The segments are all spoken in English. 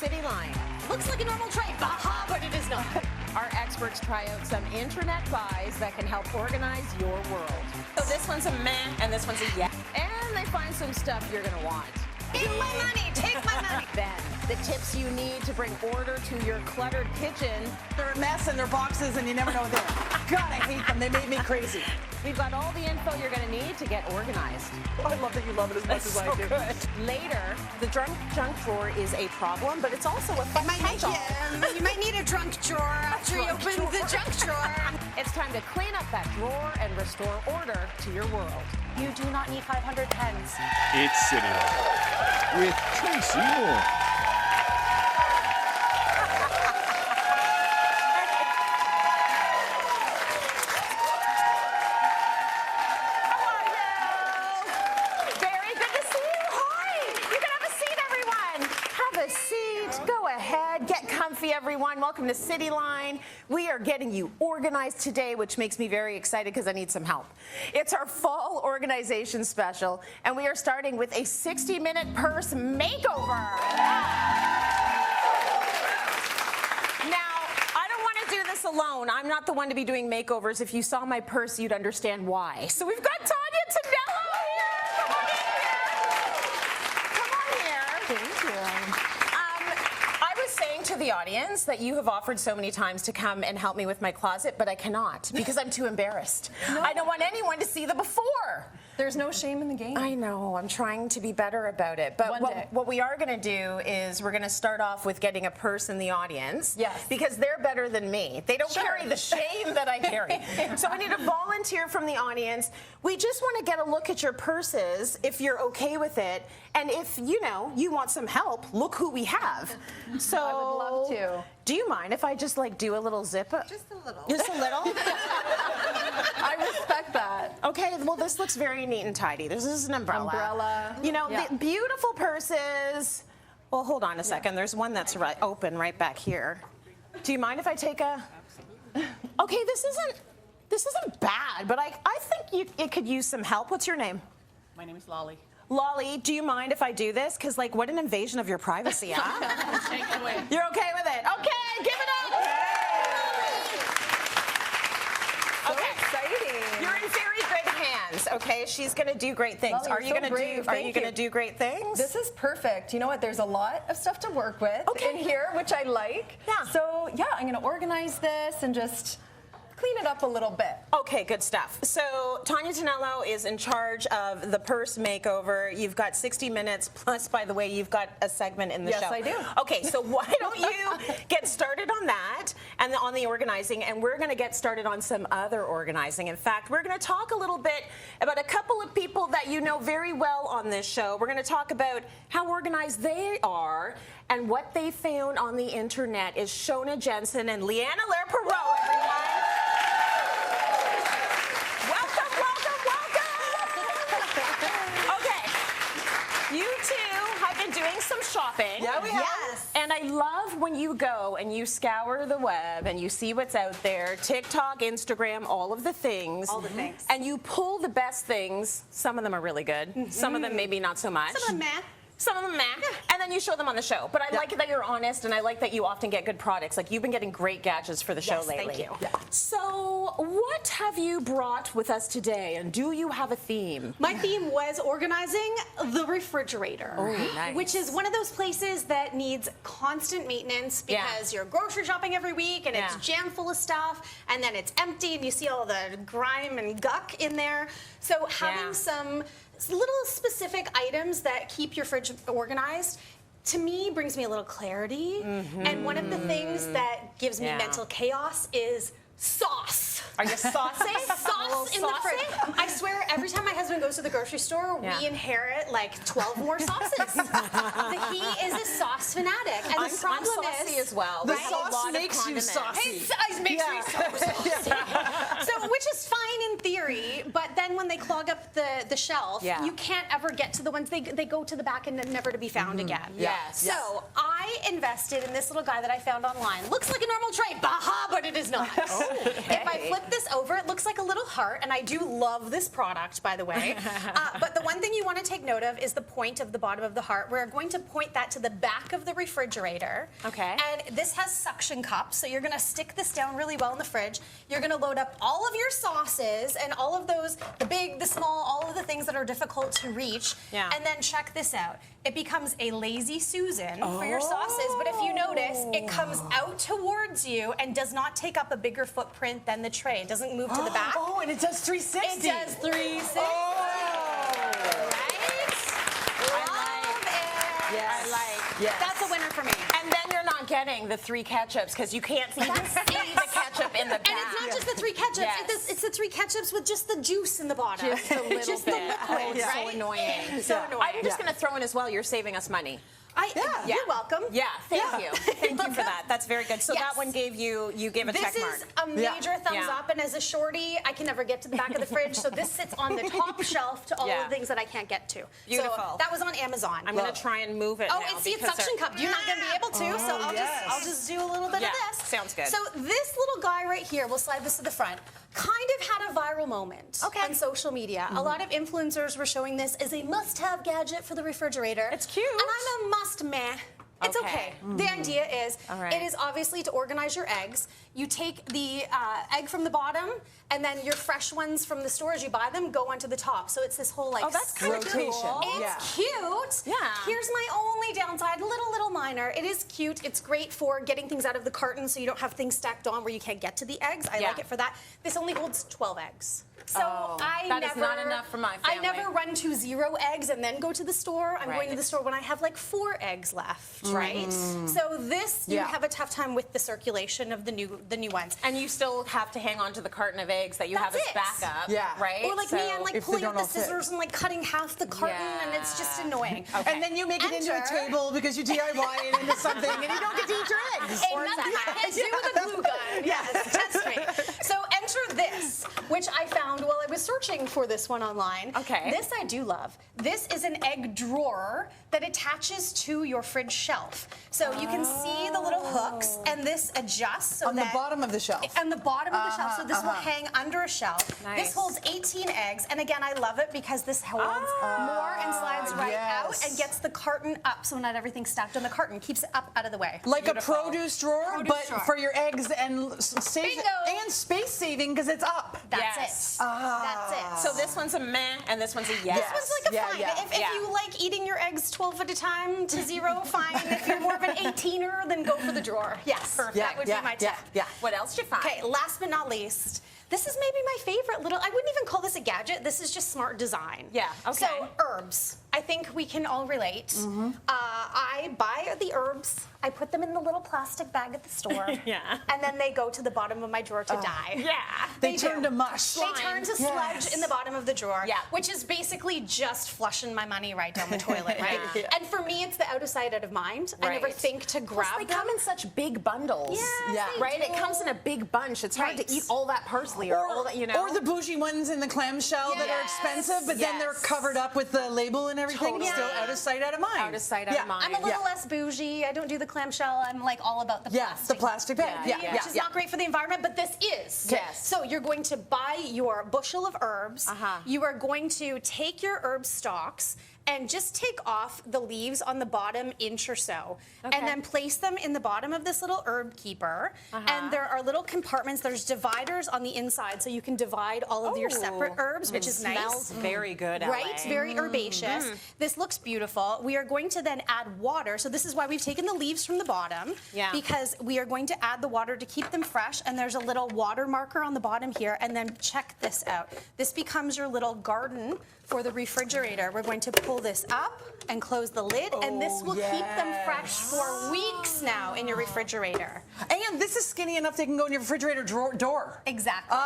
Cityline. Looks like a normal tray, baha, but it is not. Our experts try out some internet buys that can help organize your world. So this one's a meh, and this one's a yeah. And they find some stuff you're gonna want. Take my money, take my money. Then, the tips you need to bring order to your cluttered kitchen. They're a mess in their boxes and you never know they're there. God, I hate them. They made me crazy. We've got all the info you're gonna need to get organized. Oh, I love that you love it as much as I do. Good. Later, the junk drawer is a problem, but it's also a fun catch-all. You might need a drunk drawer after you open the junk drawer. It's time to clean up that drawer and restore order to your world. You do not need 500 pens. It's Cityline with Tracy Moore. Everyone, welcome to Cityline. We are getting you organized today, which makes me very excited because I need some help. It's our fall organization special, and we are starting with a 60-minute purse makeover. Now, I don't want to do this alone. I'm not the one to be doing makeovers. If you saw my purse, you'd understand why. So we've got Tania Tonello here. Come on here. Thank you. To the audience that you have offered so many times to come and help me with my closet, but I cannot because I'm too embarrassed. No. I don't want anyone to see the before. There's no shame in the game. I know. I'm trying to be better about it. But what we are going to do is we're going to start off with getting a purse in the audience. Yes. Because they're better than me. They don't carry the shame that I carry. So I need a volunteer from the audience. We just want to get a look at your purses if you're okay with it. And if, you know, you want some help, look who we have. So I would love to. Do you mind if I just like do a little zip? Just a little. Just a little? I respect that. Okay, well this looks very neat and tidy. This is an umbrella. You know, the beautiful purses. Well, hold on a second. There's one that's open right back here. Do you mind if I take a... Okay, this isn't bad, but I think it could use some help. What's your name? My name is Lolly. Lolly, do you mind if I do this? Because, like, what an invasion of your privacy, huh? Take it away. You're okay with it? Okay, give it up! Okay. Exciting. You're in very good hands, okay? She's going to do great things. Lolly, Are you going to do great things? This is perfect. You know what? There's a lot of stuff to work with in here, which I like. Yeah. So, yeah, I'm going to organize this and just clean it up a little bit. Okay, good stuff. So Tania Tonello is in charge of the purse makeover. You've got 60 minutes, plus, by the way, you've got a segment in the show. Yes, I do. Okay, so why don't you get started on that and on the organizing, and we're going to get started on some other organizing. In fact, we're going to talk a little bit about a couple of people that you know very well on this show. We're going to talk about how organized they are, and what they found on the internet is Shoana, Jensen, and Leigh-Ann, Allaire, Perrault, everyone. Doing some shopping. Yeah, we have. Yes. And I love when you go and you scour the web and you see what's out there, TikTok, Instagram, all of the things. All the things. And you pull the best things. Some of them are really good. Some of them maybe not so much. Some of them, Some of them, and then you show them on the show. But I like that you're honest, and I like that you often get good products. Like, you've been getting great gadgets for the show lately. Thank you. Yeah. So, what have you brought with us today, and do you have a theme? My theme was organizing the refrigerator, nice. which is one of those places that needs constant maintenance because you're grocery shopping every week and it's jam full of stuff, and then it's empty and you see all the grime and guck in there. So having some little specific items that keep your fridge organized, to me, brings me a little clarity. And one of the things that gives me mental chaos is sauce. Are you saucy? Sauce in the fridge. I swear, every time my husband goes to the grocery store, we inherit like 12 more sauces. He is a sauce fanatic. And the problem I'm saucy as well. The sauce makes you saucy. It makes me so saucy. So which is fine in theory, but then when they clog up the shelf, you can't ever get to the ones, they go to the back and never to be found again. Yes. So I invested in this little guy that I found online. Looks like a normal tray, baha, but it is not. If I flip this over, it looks like a little heart, and I do love this product, by the way. But the one thing you want to take note of is the point of the bottom of the heart. We're going to point that to the back of the refrigerator. Okay. And this has suction cups, so you're going to stick this down really well in the fridge. You're going to load up all of your sauces and all of those, the big, the small, all of the things that are difficult to reach. Yeah. And then check this out. It becomes a lazy Susan for your sauces, but if you notice, it comes out towards you and does not take up a bigger footprint than the tray. It doesn't move to the back. Oh, and it does 360. It does 360. Yes. I like. Yes. That's a winner for me. And then you're not getting the 3 ketchups because you can't even see the ketchup in the back. And it's not just the 3 ketchups, Yes. it's the 3 ketchups with just the juice in the bottom. Just a little Just bit. the liquid, It's right? so annoying. So annoying. I'm just going to throw in as well, you're saving us money. You're welcome. Yeah, thank you. Thank you for that. That's very good. So Yes. that one gave you gave a check This mark. is a major thumbs Yeah. up, and as a shorty, I can never get to the back of the fridge, so this sits on the top shelf to all Yeah. of the things that I can't get to. Beautiful. So that was on Amazon. I'm going to try and move it Oh, now. and see, it's because suction cupped. You're not going to be able to, so I'll just do a little bit Yeah, of this. sounds good. So this little guy right here, we'll slide this to the front, kind of had a viral moment on social media. A lot of influencers were showing this as a must-have gadget for the refrigerator. It's cute. And I'm a must-meh. It's okay. The idea is, All right. it is obviously to organize your eggs. You take the egg from the bottom, and then your fresh ones from the store as you buy them go onto the top. So it's this whole like that's kind of rotation. cool. It's cute. Yeah. Here's my only downside, little minor. It is cute. It's great for getting things out of the carton so you don't have things stacked on where you can't get to the eggs. I like it for that. This only holds 12 eggs. So that is not enough for my I family. never run to 0 eggs and then go to the store. I'm going to the store when I have like 4 eggs left, right? So this, you have a tough time with the circulation of the new ones. And you still have to hang on to the carton of eggs that you have as That's it. backup, Yeah. right? Or like me, I'm like if they pulling don't out the all fit. scissors and like cutting half the carton, and it's just annoying. And then you make it into a Enter. table because you DIY it into something and you don't get to eat your eggs. Ain't nothing I can do with a glue gun. Yes, test me. So enter this, which I found while I was searching for this one online. Okay. This I do love. This is an egg drawer that attaches to your fridge shelf. So you can see the little hooks, and this adjusts so On the bottom of the shelf. On the bottom of the shelf, so this will hang under a shelf. Nice. This holds 18 eggs, and again, I love it because this holds more and slides right out and gets the carton up, so not everything's stacked on the carton. Keeps it up out of the way. Like Beautiful. a produce drawer, Produce but drawer. for your eggs and space saving because it's up. That's Yes. it. That's it. So this one's a meh, and this one's a yes. This one's like a Yeah, fine. yeah. If you like eating your eggs 12 at a time to 0, fine. If you're more of an 18er, then go for the drawer. Yes, that would be my tip. Yeah. What else did you find? Okay, last but not least, this is maybe my favorite little, I wouldn't even call this a gadget, this is just smart design. Yeah, okay. So, herbs. I think we can all relate. I buy the herbs, I put them in the little plastic bag at the store. Yeah. And then they go to the bottom of my drawer to die. Yeah. They turn to mush. They turn to sludge in the bottom of the drawer, Yeah. which is basically just flushing my money right down the toilet, right? Yeah. And for me, it's the out of sight, out of mind. I never Right. think to grab They them. come in such big bundles. Yes, Yeah. they Right? do. It comes in a big bunch. It's hard Right. to eat all that parsley or all that, you know. Or the bougie ones in the clamshell that are Yes. expensive, but then they're Yes. covered up with the label and everything. Totally. Still out of sight, out of mind. Out of sight, out of mind. I'm a little less bougie. I don't do the clamshell. I'm like all about the plastic. the plastic bag. Yeah, Which is not great for the environment, but this is. Yes. So you're going to buy your bushel of herbs. Uh-huh. You are going to take your herb stalks and just take off the leaves on the bottom inch or so. Okay. And then place them in the bottom of this little herb keeper. And there are little compartments. There's dividers on the inside, so you can divide all of your separate herbs, which is nice. Smells very good, Right, LA. very herbaceous. This looks beautiful. We are going to then add water. So this is why we've taken the leaves from the bottom. Yeah. Because we are going to add the water to keep them fresh. And there's a little water marker on the bottom here. And then check this out. This becomes your little garden for the refrigerator. We're going to pull this up and close the lid. And this will keep them fresh for weeks now in your refrigerator. And this is skinny enough they can go in your refrigerator door. Exactly.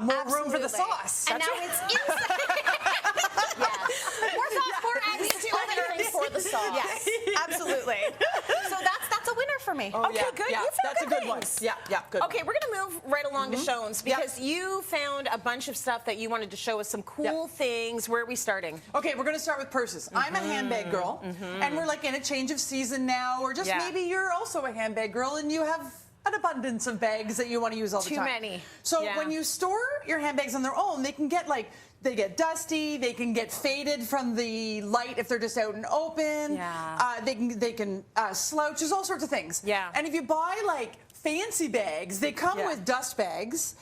More room for the Absolutely. sauce. And now it's inside. More sauce, more eggs, Everything for the sauce. Yes, absolutely. So that's a winner for me. Oh, Okay, yeah, good. yeah, You found that's good a good one. things. Yeah, good. Okay, we're going to move right along to Shoan's because you found a bunch of stuff that you wanted to show us, some cool things. Where are we starting? Okay, we're going to start with purses. I'm a handbag girl, and we're like in a change of season now, or just maybe you're also a handbag girl and you have an abundance of bags that you want to use all the Too time. many. So Yeah. when you store your handbags on their own, they can get they get dusty, they can get faded from the light if they're just out and open. Yeah. They can slouch. There's all sorts of things. Yeah. And if you buy fancy bags, they come with dust bags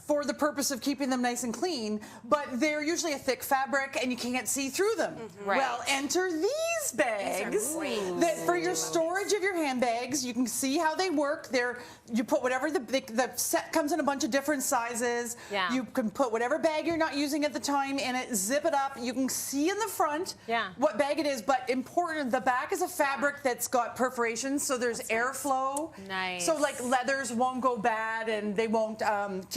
for the purpose of keeping them nice and clean, but they're usually a thick fabric and you can't see through them. Right. Well, enter these bags that for your storage of your handbags. You can see how they work. You put whatever the set comes in a bunch of different sizes. Yeah. You can put whatever bag you're not using at the time in it, zip it up. You can see in the front what bag it is, but important, the back is a fabric that's got perforations, so there's airflow. Nice. So leathers won't go bad and they won't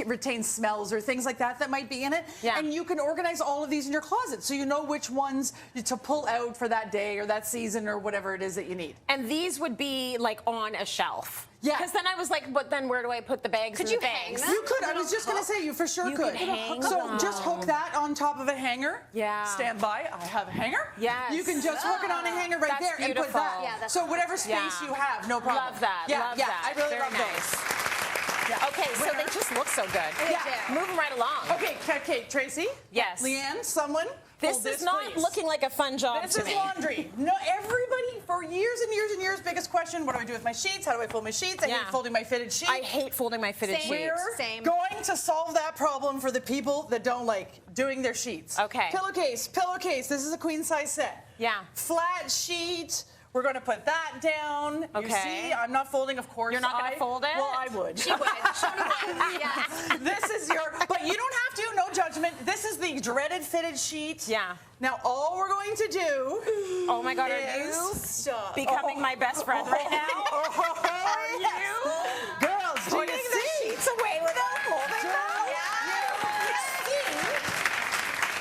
retain smells or things like that might be in it. Yeah. And you can organize all of these in your closet so you know which ones to pull out for that day or that season or whatever it is that you need. And these would be on a shelf. Yeah. Because then I was like, but then where do I put the bags? Could in you the hang bags? them? You could. I was just going to say, you for sure You could. could hang So them. just hook that on top of a hanger. Yeah. Stand by. I have a hanger. Yes. You can just hook it on a hanger right That's there and put beautiful. that. Yeah, that's so whatever space you have, no problem. Love that. Yeah, Love yeah. that. I really Very love nice. those. Yeah. Okay, so they just look so good. Yeah. Moving right along. Okay, Tracy. Yes. Leigh-Ann, someone. This hold is not please. looking like a fun job This to is me. laundry. No, everybody for years and years and years, biggest question: what do I do with my sheets? How do I fold my sheets? I hate folding my fitted sheet. I hate folding my fitted Same. sheets. We're Same. going to solve that problem for the people that don't like doing their sheets. Okay. Pillowcase. This is a queen size set. Yeah. Flat sheet. We're going to put that down. You Okay. see, I'm not folding, of course. You're not gonna fold it? Well, I would. She would. Shoana would. Yeah. This is but you don't have to, no judgment. This is the dreaded fitted sheet. Yeah. Now, all we're going to do Oh my God, are is you stop. becoming my best friend right now? Are you? Girls, do Putting you the see? sheets away without folding them?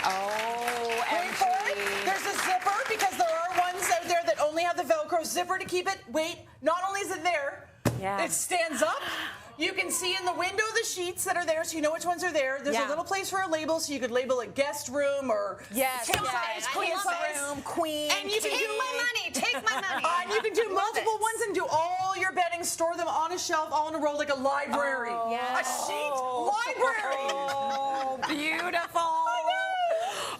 Oh, Wait for it. MG. There's a zipper because there are ones out there that only have the Velcro zipper to keep it. Wait, not only is it there, it stands up. You can see in the window the sheets that are there, so you know which ones are there. There's a little place for a label, so you could label it guest room or king size, queen size. room, queen. And you can Take do my money. Take my money. and you can do multiple it. ones and do all your bedding, store them on a shelf, all in a row like a library. A sheet library. Oh, beautiful.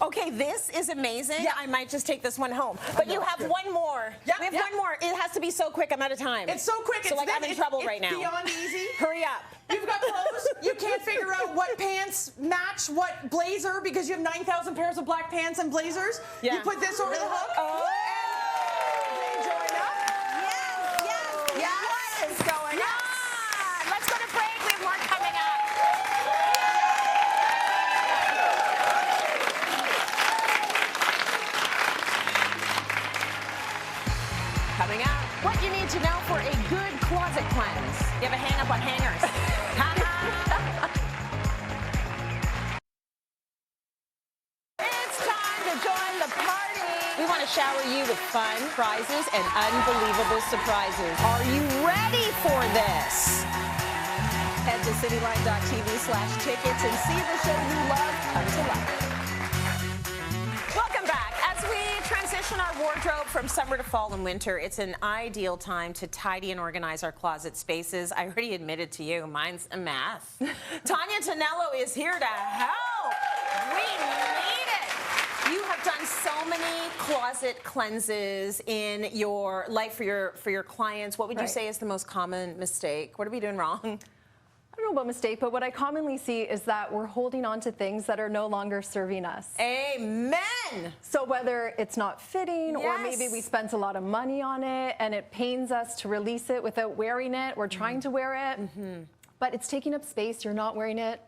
Okay, this is amazing. Yeah. I might just take this one home. But you have one more. Yeah, We have yeah. one more. It has to be so quick. I'm out of time. It's so quick. So it's I'm in trouble right now. It's beyond easy. Hurry up. You've got clothes. You can't figure out what pants match what blazer because you have 9,000 pairs of black pants and blazers. Yeah. You put this over the hook. Oh. And they join up. Yes. What is going on? Let's go to break. We have more coming up. Coming up, what you need to know for a good closet cleanse. You have a hang up on hangers. It's time to join the party. We want to shower you with fun, prizes, and unbelievable surprises. Are you ready for this? Head to cityline.tv/tickets and see the show you love come to life. Welcome back. As we transition our wardrobe from summer to fall and winter, it's an ideal time to tidy and organize our closet spaces. I already admitted to you, mine's a mess. Tania Tonello is here to help. We need it. You have done so many closet cleanses in your life for your clients. What would you say is the most common mistake? What are we doing wrong? I don't know about mistake, but what I commonly see is that we're holding on to things that are no longer serving us. Amen. So whether it's not fitting or maybe Yes. we spent a lot of money on it and it pains us to release it without wearing it, we're trying to wear it, but it's taking up space, you're not wearing it.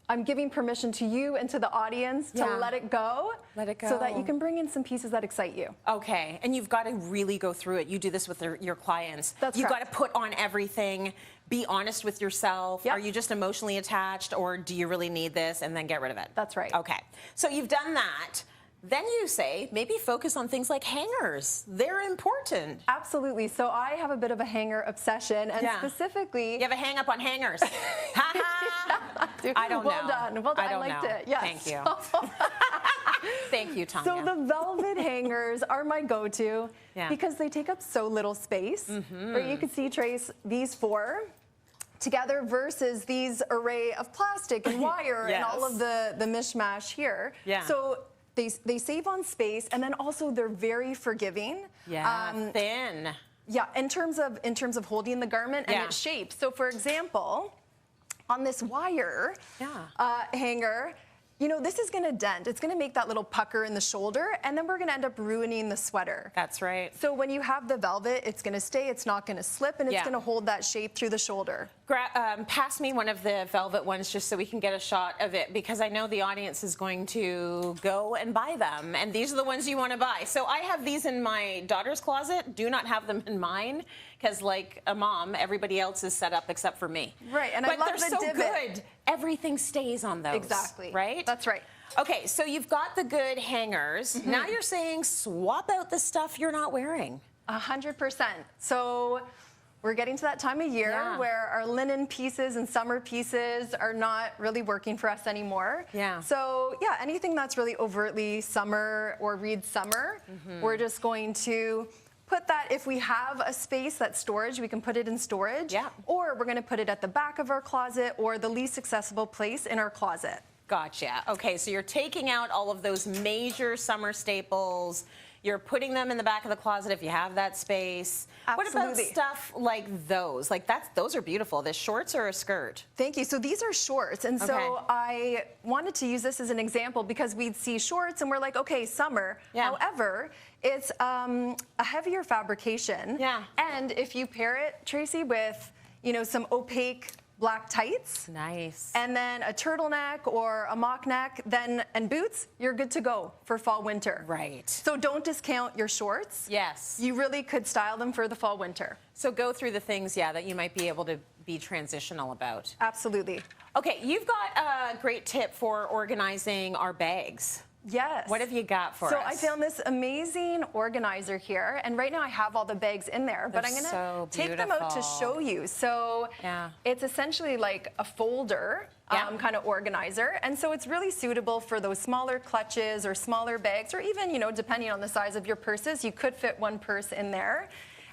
I'm giving permission to you and to the audience to let it go. Let it go. So that you can bring in some pieces that excite you. Okay, and you've got to really go through it. You do this with your clients. That's You've got to correct. put on everything, be honest with yourself. Yep. Are you just emotionally attached or do you really need this and then get rid of it? That's right. Okay, so you've done that. then you say maybe focus on things like hangers. They're important. Absolutely. So I have a bit of a hanger obsession, and specifically, you have a hang up on hangers. I don't know. Well done. Well done. I liked it. Yes. Thank you. Thank you, Tania. So the velvet hangers are my go-to because they take up so little space. Or you can see, Trace, these 4 together versus these array of plastic and wire and all of the mishmash here. Yeah. So they save on space, and then also they're very forgiving. Yeah, thin. Yeah, in terms of holding the garment and its shape. So for example, on this wire hanger, you know, this is going to dent. It's going to make that little pucker in the shoulder, and then we're going to end up ruining the sweater. That's right. So when you have the velvet, it's going to stay, it's not going to slip, and it's going to hold that shape through the shoulder. Pass me one of the velvet ones just so we can get a shot of it, because I know the audience is going to go and buy them, and these are the ones you want to buy. So I have these in my daughter's closet. Do not have them in mine, because like a mom, everybody else is set up except for me. Right, and but I love they're the so divot. good. Everything stays on those. Exactly. Right? That's right. Okay, so you've got the good hangers. Now you're saying swap out the stuff you're not wearing. 100%. So we're getting to that time of year where our linen pieces and summer pieces are not really working for us anymore. Yeah. So yeah, anything that's really overtly summer or reads summer, we're just going to put that, if we have a space that's storage, we can put it in storage. Yeah. Or we're going to put it at the back of our closet or the least accessible place in our closet. Gotcha. Okay, so you're taking out all of those major summer staples. You're putting them in the back of the closet if you have that space. Absolutely. What about stuff like those? Like those are beautiful. This shorts or a skirt? Thank you. So these are shorts. And so I wanted to use this as an example because we'd see shorts and we're like, okay, summer. Yeah. However, it's a heavier fabrication. Yeah. And if you pair it, Tracy, with, you know, some opaque black tights. Nice. And then a turtleneck or a mock neck, and boots, you're good to go for fall, winter. Right. So don't discount your shorts. Yes. You really could style them for the fall, winter. So go through the things, that you might be able to be transitional about. Absolutely. Okay, you've got a great tip for organizing our bags. Yes. What have you got for us? So I found this amazing organizer here, and right now I have all the bags in there, but I'm going to take them out to show you. So it's essentially like a folder kind of organizer, and so it's really suitable for those smaller clutches or smaller bags, or even, you know, depending on the size of your purses, you could fit one purse in there.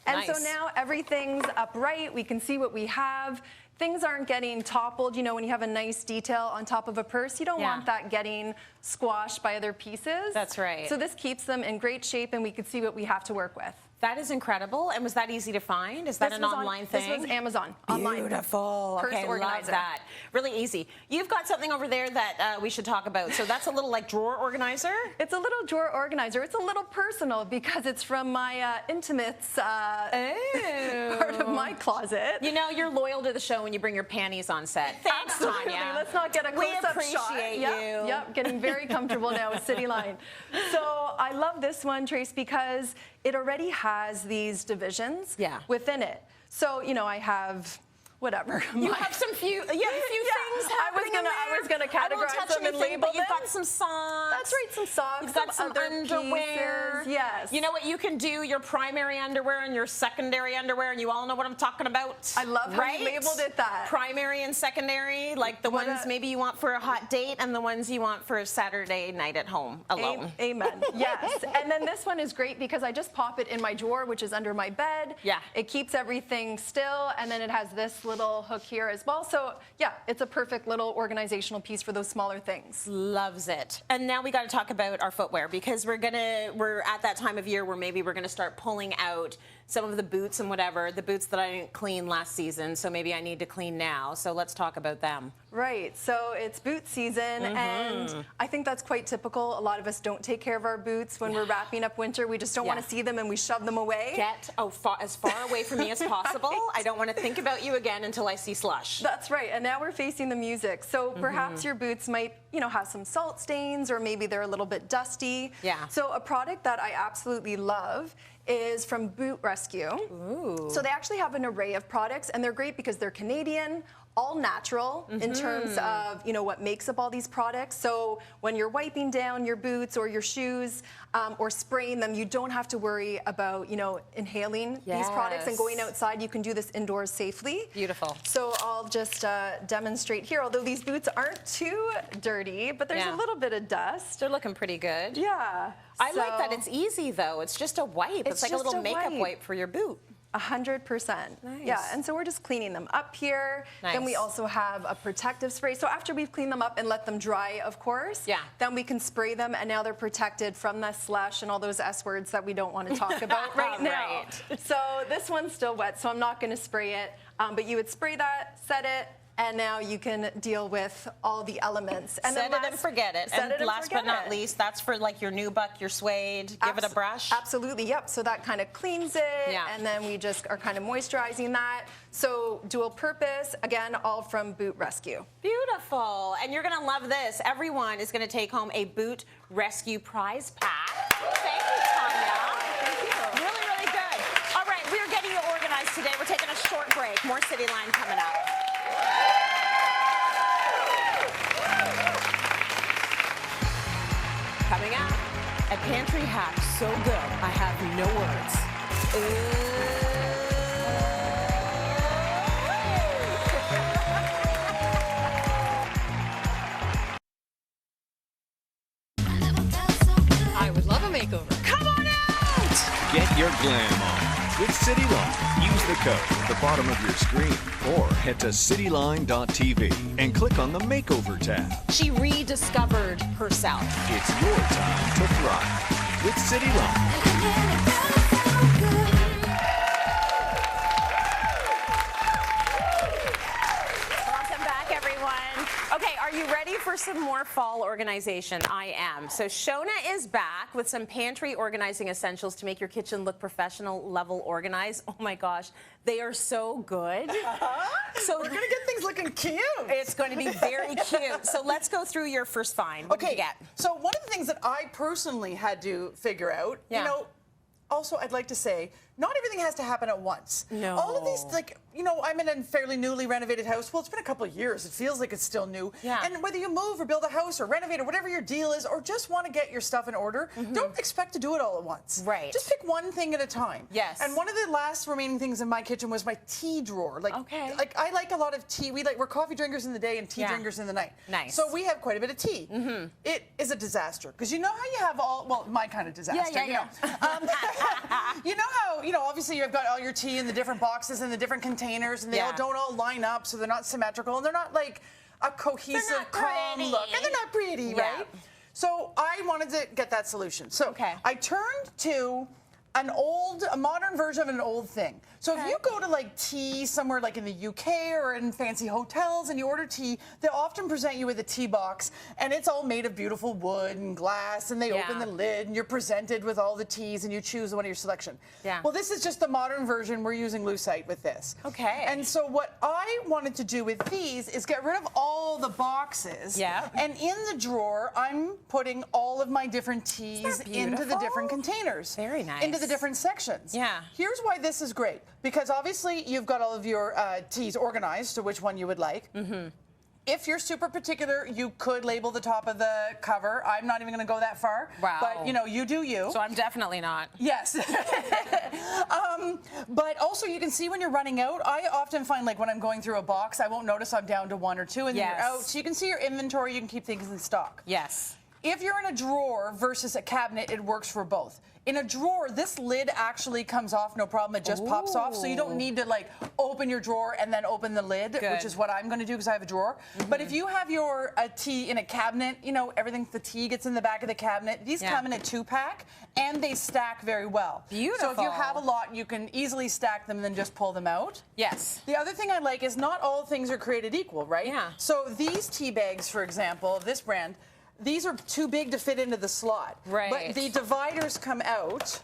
And so now everything's upright. We can see what we have. Things aren't getting toppled. You know, when you have a nice detail on top of a purse, you don't want that getting squashed by other pieces. That's right. So this keeps them in great shape, and we can see what we have to work with. That is incredible. And was that easy to find? Is that an online thing? This was Amazon. Online. Beautiful. Purse okay, organizer. love that. Really easy. You've got something over there that we should talk about. So that's a little like drawer organizer? It's a little drawer organizer. It's a little personal because it's from my intimates part of my closet. You know, you're loyal to the show when you bring your panties on set. Thanks, Absolutely. Tania. Let's not get a close-up shot. We appreciate you. Yep, getting very comfortable now with Cityline. So I love this one, Trace, because it already has these divisions within it. So, you know, I have whatever. You have some few things happening. I was gonna categorize them and label them. You've got some socks. That's right, some socks. You've got some underwear. Pieces. Yes. You know what you can do? Your primary underwear and your secondary underwear, and you all know what I'm talking about. I love how you labeled it that. Primary and secondary, like the ones maybe you want for a hot date, and the ones you want for a Saturday night at home alone. Amen. Yes. And then this one is great because I just pop it in my drawer, which is under my bed. Yeah. It keeps everything still, and then it has this little hook here as well. So yeah, it's a perfect little organizational piece for those smaller things. Loves it. And now we got to talk about our footwear, because we're at that time of year where maybe we're gonna start pulling out some of the boots and whatever, the boots that I didn't clean last season, so maybe I need to clean now. So let's talk about them. Right, so it's boot season, and I think that's quite typical. A lot of us don't take care of our boots when we're wrapping up winter. We just don't want to see them, and we shove them away. Get as far away from me as possible. Right. I don't want to think about you again until I see slush. That's right, and now we're facing the music. So perhaps your boots might, you know, have some salt stains, or maybe they're a little bit dusty. Yeah. So a product that I absolutely love is from Boot Rescue. Ooh. So they actually have an array of products, and they're great because they're Canadian, all natural in terms of, you know, what makes up all these products. So when you're wiping down your boots or your shoes or spraying them, you don't have to worry about, you know, inhaling these products and going outside. You can do this indoors safely. Beautiful. So I'll just demonstrate here. Although these boots aren't too dirty, but there's a little bit of dust. They're looking pretty good. Yeah. I like that it's easy though. It's just a wipe. It's like a little makeup wipe for your boot. 100%. Nice. Yeah, and so we're just cleaning them up here. Nice. Then we also have a protective spray. So after we've cleaned them up and let them dry, of course, then we can spray them, and now they're protected from the slush and all those S words that we don't want to talk about right now. So this one's still wet, so I'm not going to spray it. But you would spray that, set it, and now you can deal with all the elements. And set it and forget it. And last but not least, that's for like your nubuck, your suede. Give it a brush. Absolutely, yep. So that kind of cleans it, and then we just are kind of moisturizing that. So dual purpose, again, all from Boot Rescue. Beautiful. And you're going to love this. Everyone is going to take home a Boot Rescue prize pack. Thank you, Tania. Thank you. Really, really good. All right, we're getting you organized today. We're taking a short break. More Cityline coming up. Coming out, a pantry hack so good, I have no words. I would love a makeover. Come on out! Get your glam on with Cityline. Use the code at the bottom of your screen or head to cityline.tv and click on the makeover tab. She rediscovered herself. It's your time to thrive with Cityline. Welcome back, everyone. Okay, are you ready for some more fall organization? I am. So Shoana is back with some pantry organizing essentials to make your kitchen look professional level organized. Oh my gosh, they are so good. So we're gonna get things looking cute. It's going to be very cute. So let's go through your first find. What did you get? So one of the things that I personally had to figure out, you know, also I'd like to say, not everything has to happen at once. No. All of these, like, you know, I'm in a fairly newly renovated house. Well, it's been a couple of years. It feels like it's still new. Yeah. And whether you move or build a house or renovate or whatever your deal is, or just want to get your stuff in order, don't expect to do it all at once. Right. Just pick one thing at a time. Yes. And one of the last remaining things in my kitchen was my tea drawer. Like, like I like a lot of tea. We're coffee drinkers in the day and tea drinkers in the night. Nice. So we have quite a bit of tea. It is a disaster because you know how you have all, well, my kind of disaster. You know. You know how, you know, obviously you've got all your tea in the different boxes and the different containers, and they don't all line up, so they're not symmetrical, and they're not like a cohesive, calm look, and they're not pretty, right? So I wanted to get that solution. So I turned to a modern version of an old thing. So if you go to like tea somewhere like in the UK or in fancy hotels and you order tea, they often present you with a tea box, and it's all made of beautiful wood and glass, and they open the lid and you're presented with all the teas and you choose one of your selection. Well, this is just the modern version. We're using lucite with this. And so what I wanted to do with these is get rid of all the boxes. And in the drawer, I'm putting all of my different teas into the different containers. Very nice. Into the different sections. Here's why this is great. Because obviously you've got all of your teas organized to which one you would like. If you're super particular, you could label the top of the cover. I'm not even going to go that far. But, you know, you do you. So I'm definitely not. Yes. But also you can see when you're running out. I often find, like, when I'm going through a box, I won't notice I'm down to one or two, and then you're out. So you can see your inventory. You can keep things in stock. If you're in a drawer versus a cabinet, it works for both. In a drawer, this lid actually comes off, no problem. It just pops off, so you don't need to like open your drawer and then open the lid, which is what I'm going to do because I have a drawer. But if you have your tea in a cabinet, you know, everything, the tea gets in the back of the cabinet. These come in a 2-pack, and they stack very well. So if you have a lot, you can easily stack them and then just pull them out. The other thing I like is not all things are created equal, right? So these tea bags, for example, of this brand, these are too big to fit into the slot. But the dividers come out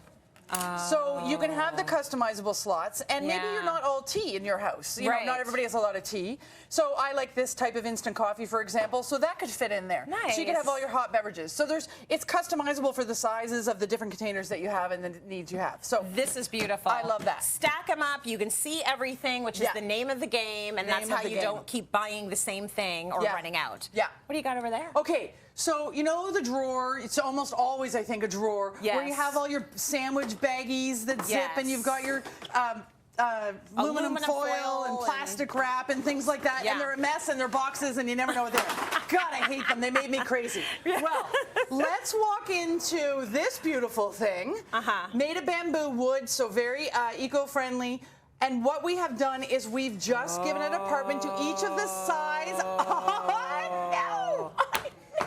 So you can have the customizable slots, and maybe you're not all tea in your house. You know, not everybody has a lot of tea. So I like this type of instant coffee, for example, so that could fit in there. Nice. So you can have all your hot beverages. So it's customizable for the sizes of the different containers that you have and the needs you have. So this is beautiful. I love that. Stack them up. You can see everything, which is the name of the game, and that's how you don't keep buying the same thing or running out. Yeah. What do you got over there? Okay. So, you know the drawer, it's almost always, I think, a drawer where you have all your sandwich baggies that zip and you've got your aluminum foil and plastic wrap and things like that. And they're a mess and they're boxes and you never know what they are. God, I hate them. They made me crazy. Well, let's walk into this beautiful thing. Made of bamboo wood, so very eco-friendly. And what we have done is we've just given an apartment to each of the size. Oh, no!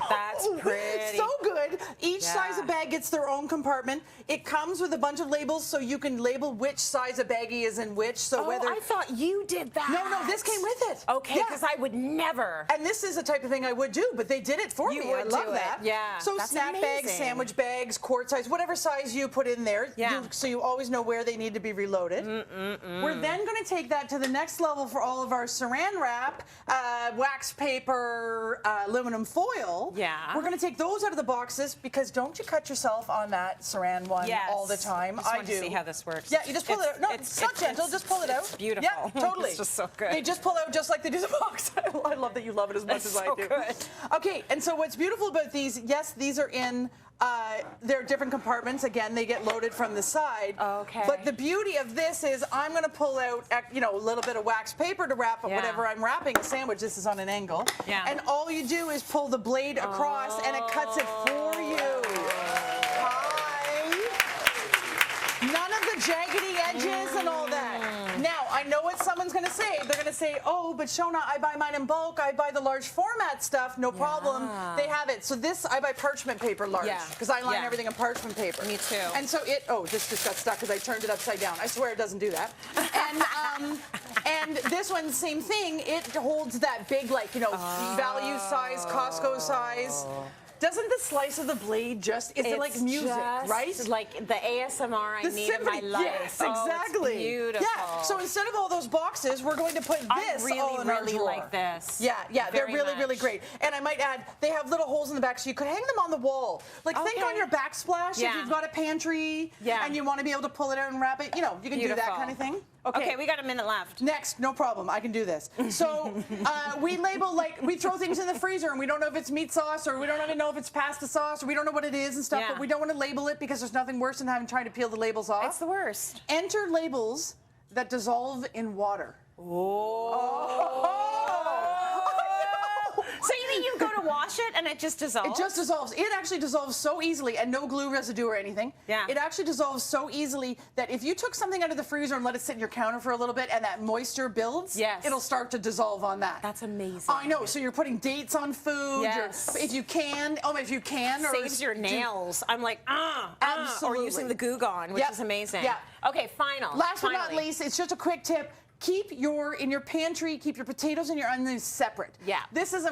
That's pretty. So good. Each size of bag gets their own compartment. It comes with a bunch of labels so you can label which size of baggie is in which. So whether I thought you did that. No, this came with it. Okay, because I would never. And this is the type of thing I would do, but they did it for me. I love that. Yeah. So that's snack bags, sandwich bags, quart size, whatever size you put in there. So you always know where they need to be reloaded. We're then going to take that to the next level for all of our saran wrap, wax paper, aluminum foil. Yeah. We're going to take those out of the boxes because don't you cut yourself on that saran one all the time? I do. To see how this works. Yeah, you just pull it out. No, it's not gentle. Just pull it out. It's beautiful. Yeah, totally. It's just so good. They just pull out just like they do the box. I love that you love it as much as I do. Good. Okay, and so what's beautiful about these? Yes, these are in. They're different compartments. Again, they get loaded from the side. Okay. But the beauty of this is I'm going to pull out, a little bit of wax paper to wrap whatever I'm wrapping a sandwich. This is on an angle. Yeah. And all you do is pull the blade across, and it cuts it for you. None of the jaggedy edges and all that. Now, I know what someone's going to say. They're going to say, oh, but Shoana, I buy mine in bulk. I buy the large format stuff. No problem. They have it. So this, I buy parchment paper large because I line everything in parchment paper. Me too. And so this just got stuck because I turned it upside down. I swear it doesn't do that. And this one, same thing. It holds that big, value size, Costco size. Doesn't the slice of the blade is it like music, right? Like the ASMR I need in my life. Yes, exactly. It's beautiful. Yeah. So instead of all those boxes, we're going to put this all in our drawer. like this. Yeah, they're really great. And I might add, they have little holes in the back, so you could hang them on the wall. Like think on your backsplash if you've got a pantry and you want to be able to pull it out and wrap it. You can do that kind of thing. Okay, we got a minute left. Next, no problem. I can do this. So we label, we throw things in the freezer and we don't know if it's meat sauce or we don't even know if it's pasta sauce or we don't know what it is and stuff, but we don't want to label it because there's nothing worse than trying to peel the labels off. It's the worst. Enter labels that dissolve in water. So you mean you go to wash it and it just dissolves? It just dissolves. It actually dissolves so easily and no glue residue or anything. Yeah. It actually dissolves so easily that if you took something out of the freezer and let it sit in your counter for a little bit and that moisture builds, it'll start to dissolve on that. That's amazing. I know. So you're putting dates on food. Yes. If you can. Saves your nails. I'm like, absolutely. Or using the Goo Gone, which is amazing. Yeah. Okay, Last but not least, it's just a quick tip. Keep in your pantry, keep your potatoes and your onions separate. Yeah. This is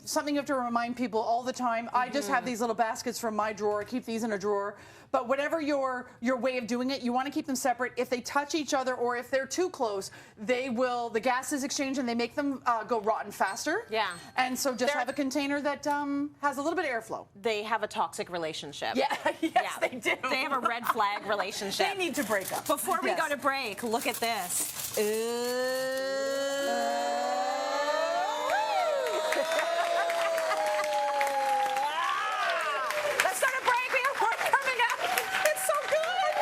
something you have to remind people all the time. I just have these little baskets from my drawer. I keep these in a drawer. But whatever your way of doing it, you want to keep them separate. If they touch each other or if they're too close, the gases exchange and they make them go rotten faster. Yeah. And so just have a container that has a little bit of airflow. They have a toxic relationship. Yeah, yes, they do. They have a red flag relationship. They need to break up. Before we go to break, look at this. Let's start a break. We have more coming up. It's so good.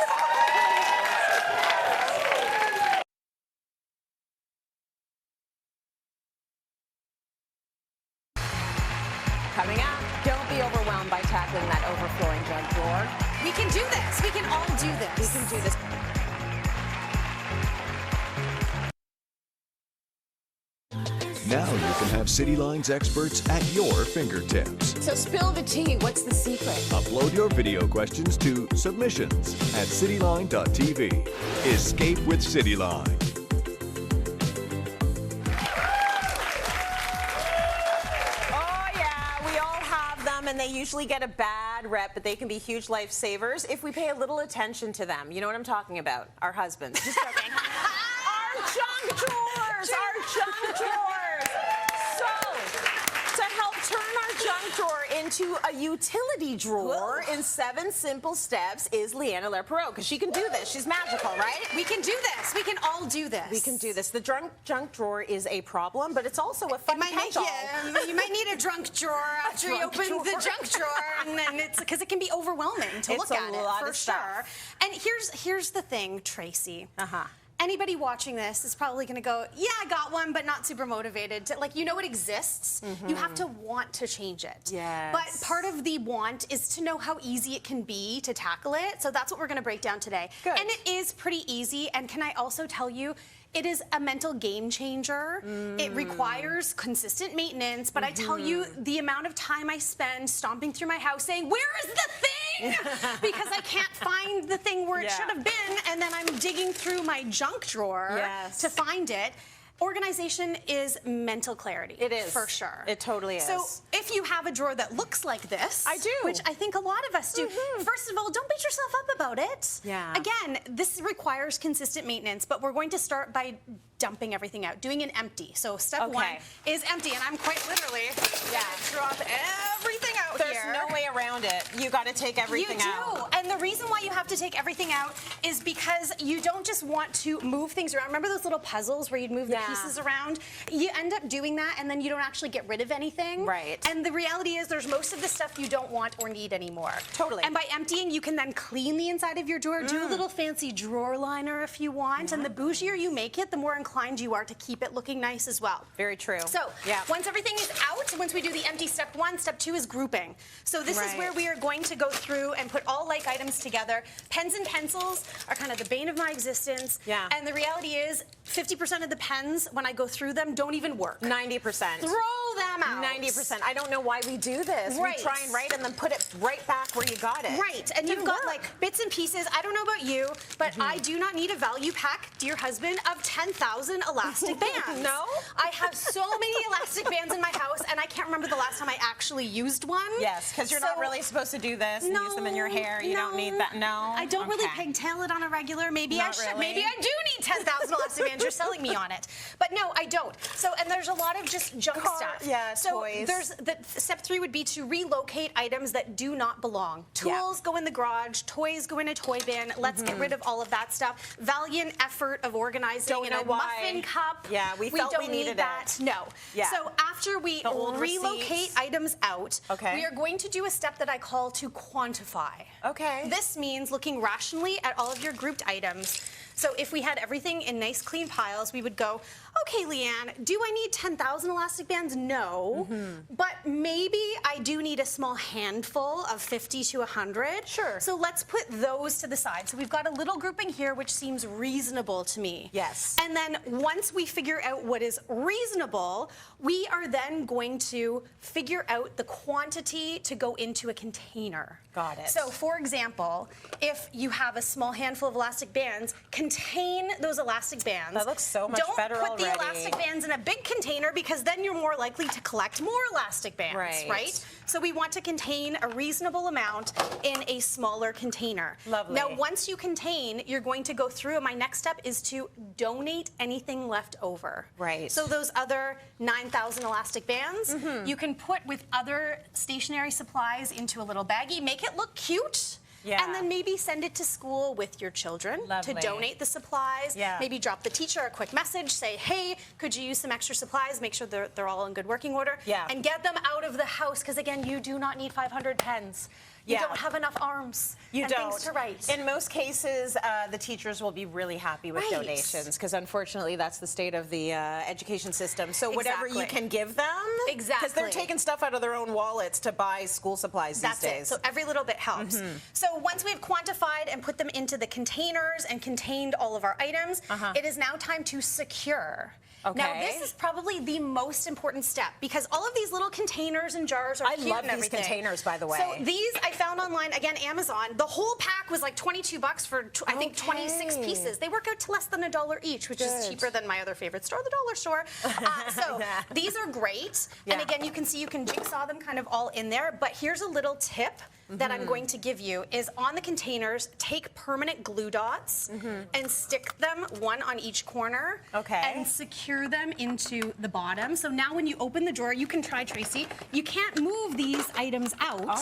Coming up, don't be overwhelmed by tackling that overflowing junk drawer. We can do this. We can all do this. We can do this. Now you can have Cityline's experts at your fingertips. So spill the tea. What's the secret? Upload your video questions to submissions at cityline.tv. Escape with Cityline. Oh, yeah. We all have them. And they usually get a bad rep, but they can be huge lifesavers if we pay a little attention to them. You know what I'm talking about? Our husbands. Just joking. Our junk drawers! Our junk drawers! So, to help turn our junk drawer into a utility drawer in 7 simple steps is Leigh-Ann Allaire Perrault, because she can do this. She's magical, right? We can do this. We can all do this. We can do this. The junk drawer is a problem, but it's also a fun catch-all. You might need a drunk drawer after you open the junk drawer, and then it's because it can be overwhelming to look at it for sure. And here's the thing, Tracy. Anybody watching this is probably going to go, yeah, I got one, but not super motivated. Like, you know it exists. You have to want to change it. Yes. But part of the want is to know how easy it can be to tackle it. So that's what we're going to break down today. Good. And it is pretty easy. And can I also tell you, it is a mental game changer. It requires consistent maintenance, but I tell you, the amount of time I spend stomping through my house saying, where is the thing? Because I can't find the thing where it should have been, and then I'm digging through my junk drawer to find it. Organization is mental clarity. It is. For sure. It totally is. So if you have a drawer that looks like this. I do. Which I think a lot of us do. First of all, don't beat yourself up about it. Yeah. Again, this requires consistent maintenance, but we're going to start by dumping everything out, doing an empty. So step one is empty, and I'm quite literally gonna drop everything out There's here. no way around it. You got to take everything out. You do. And the reason why you have to take everything out is because you don't just want to move things around. Remember those little puzzles where you'd move the pieces around? You end up doing that, and then you don't actually get rid of anything. Right. And the reality is there's most of the stuff you don't want or need anymore. Totally. And by emptying, you can then clean the inside of your drawer, do a little fancy drawer liner if you want, and the bougier you make it, the more inclined you are to keep it looking nice as well. Very true. So once everything is out, once we do the empty step one, step two is grouping. So this is where we are going to go through and put all like items together. Pens and pencils are kind of the bane of my existence. Yeah. And the reality is 50% of the pens, when I go through them, don't even work. 90%. Throw them out. 90%. I don't know why we do this. Right. We try and write and then put it right back where you got it. Right, and you've got like bits and pieces. I don't know about you, but I do not need a value pack, dear husband, of 10,000 elastic bands. No? I have so many elastic bands in my house, and I can't remember the last time I actually used one. Yes, because you're not really supposed to do this and use them in your hair. You don't need that. No? I don't really pigtail it on a regular. Maybe I should. really. Maybe I do need 10,000 elastic bands. You're selling me on it. But no, I don't. So, and there's a lot of just junk stuff. Yeah, so toys. There's step three would be to relocate items that do not belong. Tools go in the garage. Toys go in a toy bin. Let's get rid of all of that stuff. Valiant effort of organizing Don't in know a why. muffin cup. Yeah, we felt we don't needed need that. No. Yeah. So after we old relocate receipts. items out, Okay. we are going to do a step that I call to quantify. Okay. This means looking rationally at all of your grouped items. So if we had everything in nice clean piles, we would go, okay, Leigh-Ann, do I need 10,000 elastic bands? No. But maybe I do need a small handful of 50 to 100. Sure. So let's put those to the side. So we've got a little grouping here, which seems reasonable to me. Yes. And then once we figure out what is reasonable, we are then going to figure out the quantity to go into a container. Got it. So for example, if you have a small handful of elastic bands, contain those elastic bands. That looks so much better Don't put the already. elastic bands in a big container because then you're more likely to collect more elastic bands, right? So we want to contain a reasonable amount in a smaller container. Lovely. Now, once you contain, you're going to go through, and my next step is to donate anything left over. Right. So those other 9,000 elastic bands, you can put with other stationery supplies into a little baggie, make it look cute. Yeah. And then maybe send it to school with your children Lovely. to donate the supplies. Yeah. Maybe drop the teacher a quick message, say, hey, could you use some extra supplies? Make sure they're all in good working order. Yeah. And get them out of the house, because again, you do not need 500 pens. You Yeah. don't have enough arms You and don't. things to write. In most cases, the teachers will be really happy with Right. donations because unfortunately that's the state of the education system. So whatever you Exactly. can give them, because they're Exactly. taking stuff out of their own wallets to buy school supplies That's these days. it. So every little bit helps. So once we've quantified and put them into the containers and contained all of our items, it is now time to secure. Okay. Now, this is probably the most important step because all of these little containers and jars are cute love and these everything. containers, by the way. So these I found online, again, Amazon. The whole pack was like $22 for, I think, 26 pieces. They work out to less than $1 each, which is cheaper than my other favorite store, the dollar store. So these are great. And again, you can see you can jigsaw them kind of all in there. But here's a little tip that I'm going to give you is on the containers, take permanent glue dots and stick them one on each corner and secure them into the bottom. So now when you open the drawer, you can try, Tracy, you can't move these items out.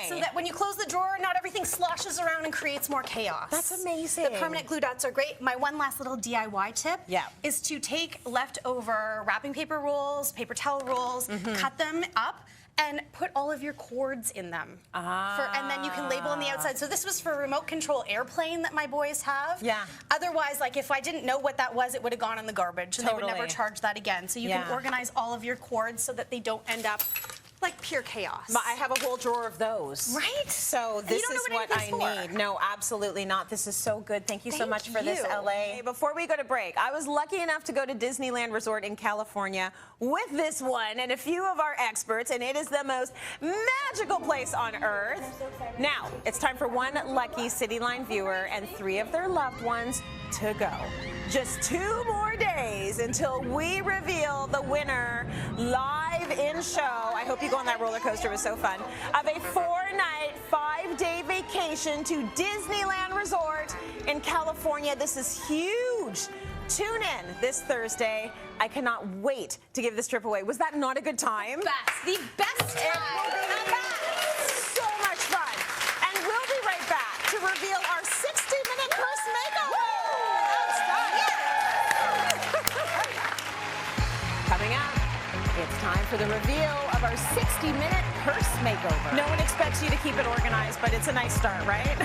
So that when you close the drawer, not everything sloshes around and creates more chaos. That's amazing. The permanent glue dots are great. My one last little DIY tip is to take leftover wrapping paper rolls, paper towel rolls, cut them up, and put all of your cords in them. And then you can label on the outside. So this was for a remote control airplane that my boys have. Otherwise, like if I didn't know what that was, it would have gone in the garbage and they would never charge that again. So you can organize all of your cords so that they don't end up like pure chaos. I have a whole drawer of those. Right? So this is what I need. No, absolutely not. This is so good. Thank you so much for this, LA. Before we go to break, I was lucky enough to go to Disneyland Resort in California with this one and a few of our experts, and it is the most magical place on earth. Now, it's time for one lucky Cityline viewer and 3 of their loved ones to go. Just 2 more days until we reveal the winner live in show. I hope you go on that roller coaster. It was so fun. Of a 4-night, 5-day vacation to Disneyland Resort in California. This is huge. Tune in this Thursday. I cannot wait to give this trip away. Was that not a good time? The best time. It will be so much fun. And we'll be right back to reveal our 60-minute purse makeover. Coming up, it's time for the reveal of our 60-minute purse makeover. No one expects you to keep it organized, but it's a nice start, right?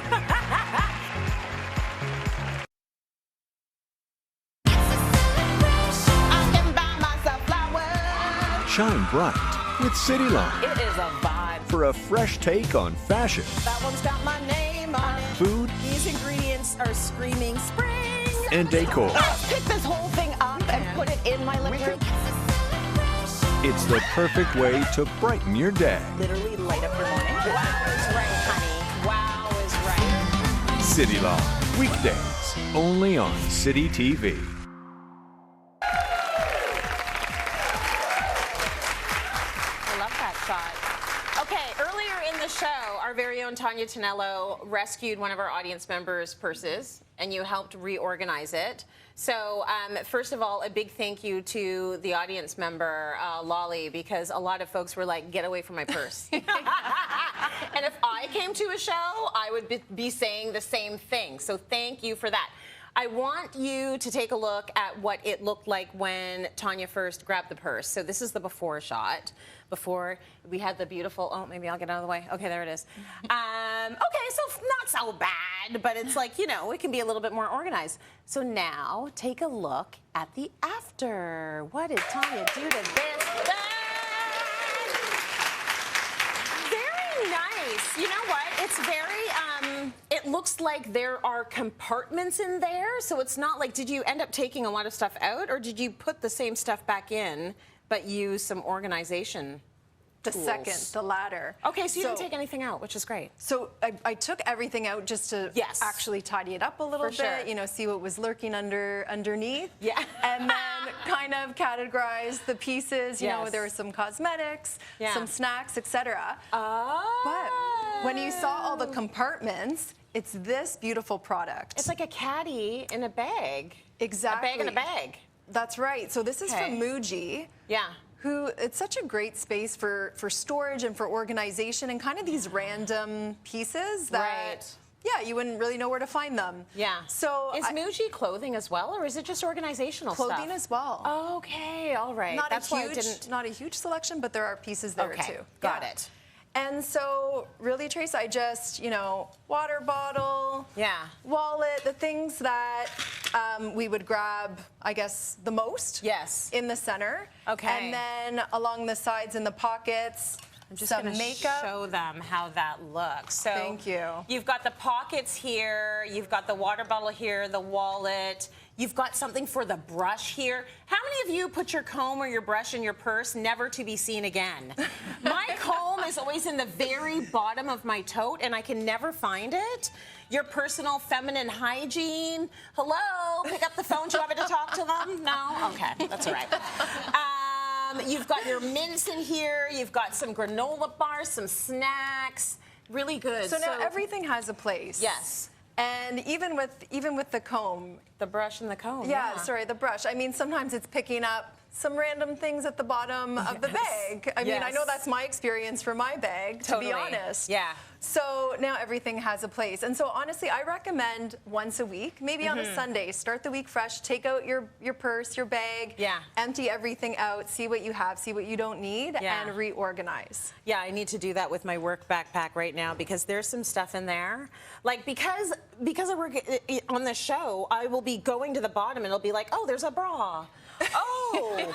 I can buy myself flowers. Shine bright with Cityline It is a vibe. for a fresh take on fashion, That one's got my name on it. food, These ingredients are screaming spring. and decor. Let's pick this whole thing up and put it in my living room. It's the perfect way to brighten your day. Literally light up your morning. Wow is right, honey. Wow is right. Cityline, weekdays, only on City TV. I love that shot. Okay, earlier in the show, our very own Tania Tonello rescued one of our audience members' purses, and you helped reorganize it. So, first of all, a big thank you to the audience member, Lolly, because a lot of folks were like, get away from my purse. And if I came to a show, I would be saying the same thing. So thank you for that. I want you to take a look at what it looked like when Tania first grabbed the purse. So this is the before shot. Before we had the beautiful, oh, maybe I'll get out of the way. Okay, there it is. Okay, so not so bad, but it's like, you know, it can be a little bit more organized. So now take a look at the after. What did Tania do to this? Very nice. You know what? It's very, it looks like there are compartments in there. So it's not like, did you end up taking a lot of stuff out, or did you put the same stuff back in but use some organization The tools? second, the latter. Okay, so you didn't take anything out, which is great. So I took everything out just to actually tidy it up a little bit, you know, see what was lurking underneath. Yeah. And then kind of categorize the pieces. You know, there were some cosmetics, some snacks, etc. Oh. But when you saw all the compartments, it's this beautiful product. It's like a caddy in a bag. Exactly. A bag in a bag. That's right. So this is from Muji. Yeah. Who, it's such a great space for storage and for organization and kind of these random pieces that, yeah, you wouldn't really know where to find them. Yeah. So is Muji clothing as well, or is it just organizational stuff? Clothing as well. Okay, all right. Not That's why I didn't. Not a huge selection, but there are pieces there too. Got it. And so, really, Trace, I just, you know, water bottle, wallet, the things that we would grab, I guess, the most. Yes. In the center. Okay. And then along the sides and the pockets, I'm just some going to makeup. show them how that looks. So Thank you. You've got the pockets here. You've got the water bottle here, the wallet. You've got something for the brush here. How many of you put your comb or your brush in your purse, never to be seen again? My comb is always in the very bottom of my tote, and I can never find it. Your personal feminine hygiene. Hello, pick up the phone. Do you want me to talk to them? No? Okay, that's all right. You've got your mints in here. You've got some granola bars, some snacks. Really good. So now everything has a place. Yes. And even with the comb. The brush and the comb. Yeah, sorry, the brush. I mean, sometimes it's picking up some random things at the bottom of the bag. I mean, I know that's my experience for my bag, to be honest. Yeah. So now everything has a place. And so honestly, I recommend once a week, maybe on a Sunday, start the week fresh, take out your purse, your bag, empty everything out, see what you have, see what you don't need, and reorganize. Yeah, I need to do that with my work backpack right now because there's some stuff in there. Like, because I work on this show, I will be going to the bottom and it'll be like, oh, there's a bra. Oh,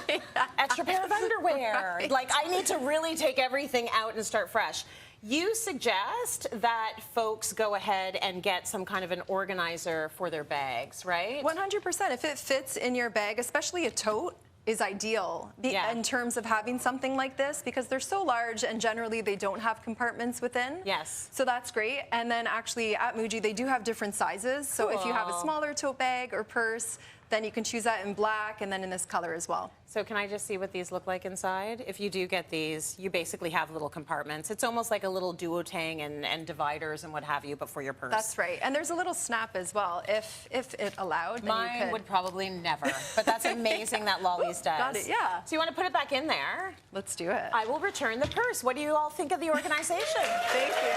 extra pair of underwear. Right. Like, I need to really take everything out and start fresh. You suggest that folks go ahead and get some kind of an organizer for their bags, right? 100%. If it fits in your bag, especially a tote, is ideal in terms of having something like this because they're so large and generally they don't have compartments within. Yes. So that's great. And then actually at Muji, they do have different sizes. So if you have a smaller tote bag or purse, then you can choose that in black and then in this color as well. So can I just see what these look like inside? If you do get these, you basically have little compartments. It's almost like a little duotang and dividers and what have you, but for your purse. That's right. And there's a little snap as well, if it allowed. Then Mine you could. would probably never, but that's amazing that Lolly's does. Got it, yeah. So you want to put it back in there? Let's do it. I will return the purse. What do you all think of the organization? Thank you.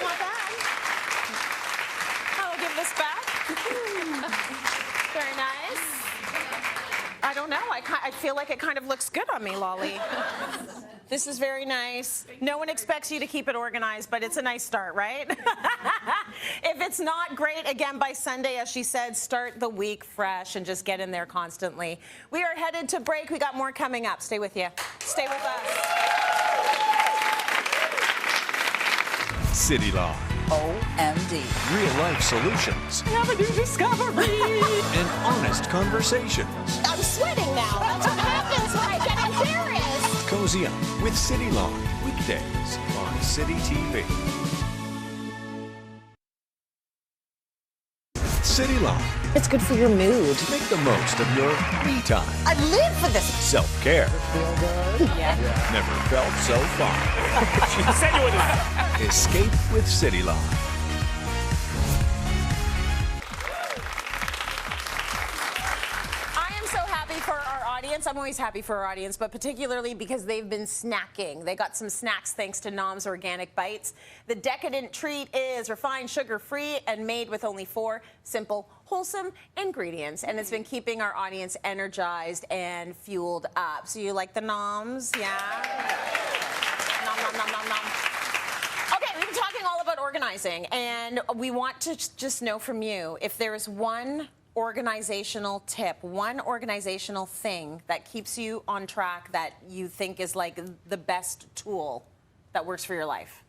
Not bad. I'll give this back. Very nice. I don't know. I feel like it kind of looks good on me, Lolly. This is very nice. No one expects you to keep it organized, but it's a nice start, right? If it's not great, again, by Sunday, as she said, start the week fresh and just get in there constantly. We are headed to break. We got more coming up. Stay with you. Stay with us. Cityline. OMD. Real-life solutions I have a new discovery. and honest conversations. I'm sweating now. That's what happens when I get embarrassed. Cozy up with Cityline. Weekdays on City TV. Cityline. It's good for your mood. Make the most of your me time. I live for this. Self-care. Yeah. Never felt so fun. She said you would. Escape with Cityline. I am so happy for our audience. I'm always happy for our audience, but particularly because they've been snacking. They got some snacks thanks to Nom's Organic Bites. The decadent treat is refined, sugar-free, and made with only 4 simple, wholesome ingredients. And it's been keeping our audience energized and fueled up. So you like the Noms? Yeah? Nom, nom, nom, nom, nom. Okay, we've been talking all about organizing, and we want to just know from you if there is one organizational tip, one organizational thing that keeps you on track that you think is like the best tool that works for your life.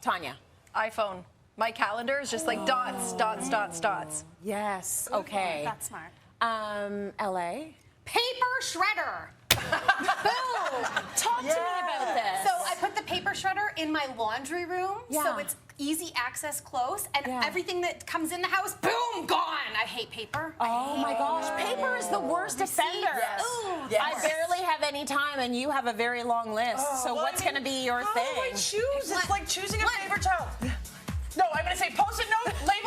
Tanya. iPhone. My calendar is just like dots, dots, dots, dots. Yes. Okay. That's smart. LA. Paper shredder. Boom! Talk to me about this. So I put the paper shredder in my laundry room, so Yeah. it's easy access close, and Yeah. everything that comes in the house, boom, gone. I hate paper. Oh my gosh, paper is the worst offender. Yes. Ooh, Yes. I barely have any time, and you have a very long list. So Well, what's I mean, going to be your how do I thing? choose? It's like choosing a favorite child. No, I'm going to say post-it note, label